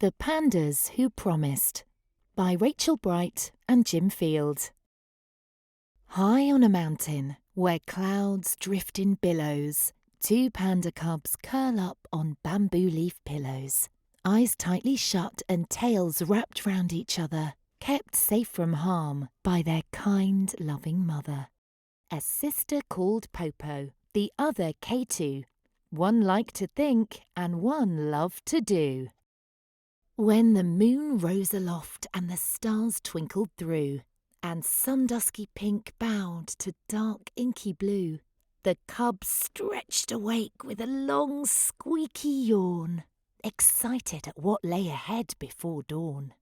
The Pandas Who Promised by Rachel Bright and Jim Field. High on a mountain, where clouds drift in billows, two panda cubs curl up on bamboo leaf pillows, eyes tightly shut and tails wrapped round each other, kept safe from harm by their kind, loving mother. A sister called Popo, the other K2. One liked to think and one loved to do. When the moon rose aloft and the stars twinkled through, and sundusky pink bowed to dark inky blue, the cubs stretched awake with a long squeaky yawn, excited at what lay ahead before dawn.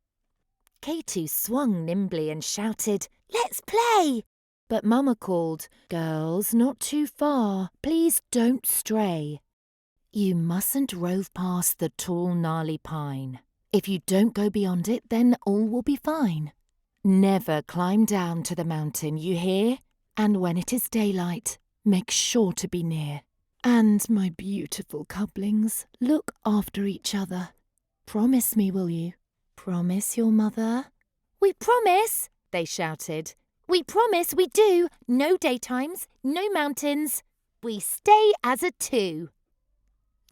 K2 swung nimbly and shouted, "Let's play!" But Mama called, "Girls, not too far, please don't stray. You mustn't rove past the tall gnarly pine. If you don't go beyond it, then all will be fine. Never climb down to the mountain, you hear? And when it is daylight, make sure to be near. And my beautiful cublings, look after each other. Promise me, will you? Promise your mother?" "We promise," they shouted. "We promise, we do. No daytimes, no mountains. We stay as a two."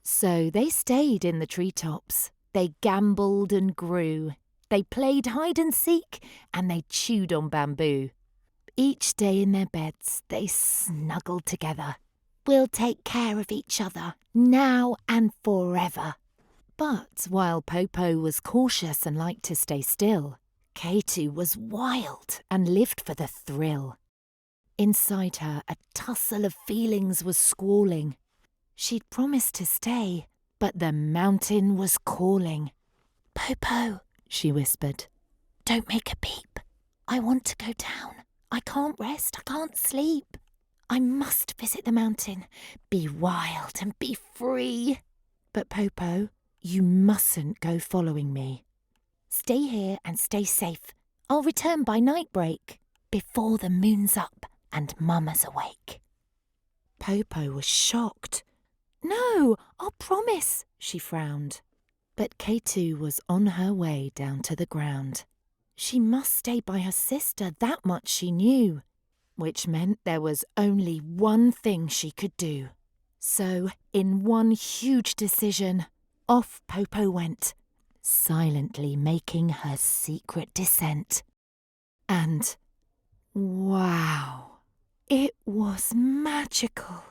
So they stayed in the treetops. They gambled and grew. They played hide and seek, and they chewed on bamboo. Each day in their beds, they snuggled together. "We'll take care of each other, now and forever." But while Popo was cautious and liked to stay still, K2 was wild and lived for the thrill. Inside her, a tussle of feelings was squalling. She'd promised to stay, but the mountain was calling. "Popo," she whispered, "don't make a peep. I want to go down. I can't rest, I can't sleep. I must visit the mountain, be wild and be free. But Popo, you mustn't go following me. Stay here and stay safe. I'll return by night break, before the moon's up and Mama's awake." Popo was shocked. "No, I'll promise," she frowned. But K2 was on her way down to the ground. She must stay by her sister, that much she knew, which meant there was only one thing she could do. So, in one huge decision, off Popo went, silently making her secret descent. And, wow, it was magical.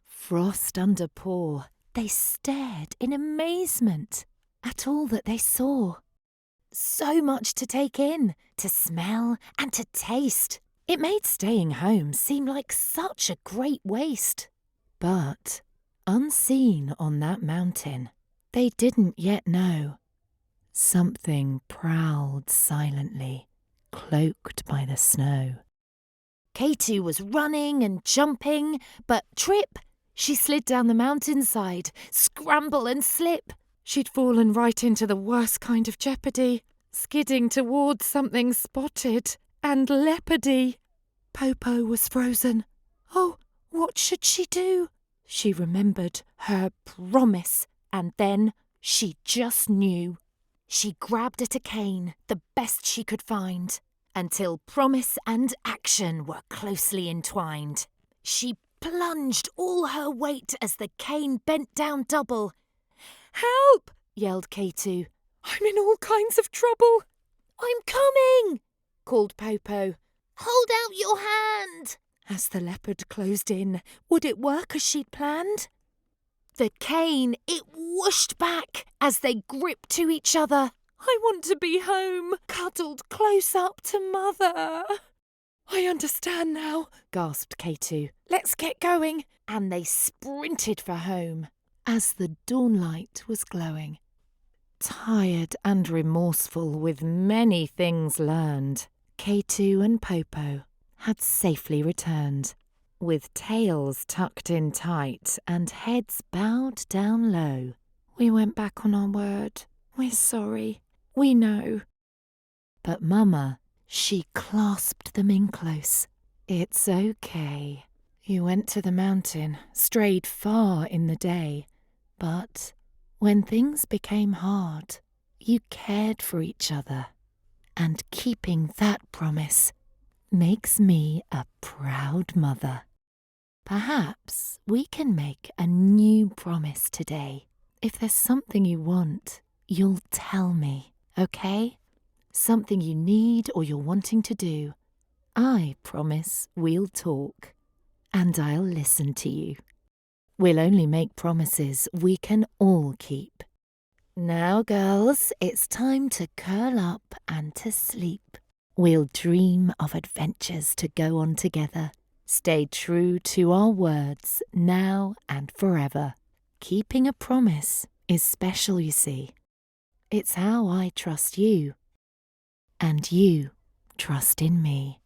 Frost under paw, they stared in amazement at all that they saw. So much to take in, to smell and to taste. It made staying home seem like such a great waste. But, unseen on that mountain, they didn't yet know. Something prowled silently, cloaked by the snow. K2 was running and jumping, but trip! She slid down the mountainside, scramble and slip. She'd fallen right into the worst kind of jeopardy, skidding towards something spotted and leopardy. Popo was frozen. Oh, what should she do? She remembered her promise, and then she just knew. She grabbed at a cane, the best she could find, until promise and action were closely entwined. She plunged all her weight as the cane bent down double. "Help!" yelled K2. "I'm in all kinds of trouble." "I'm coming!" called Popo. "Hold out your hand!" As the leopard closed in, would it work as she'd planned? The cane, it whooshed back as they gripped to each other. "I want to be home, cuddled close up to Mother." "I understand now," gasped K2. "Let's get going." And they sprinted for home as the dawnlight was glowing. Tired and remorseful with many things learned, K2 and Popo had safely returned. With tails tucked in tight and heads bowed down low. "We went back on our word. We're sorry. We know." But Mama, she clasped them in close. "It's okay. You went to the mountain, strayed far in the day. But when things became hard, you cared for each other, and keeping that promise makes me a proud mother. Perhaps we can make a new promise today. If there's something you want, you'll tell me, okay? Something you need or you're wanting to do. I promise we'll talk, and I'll listen to you. We'll only make promises we can all keep. Now, girls, it's time to curl up and to sleep. We'll dream of adventures to go on together. Stay true to our words now and forever. Keeping a promise is special, you see. It's how I trust you, and you trust in me.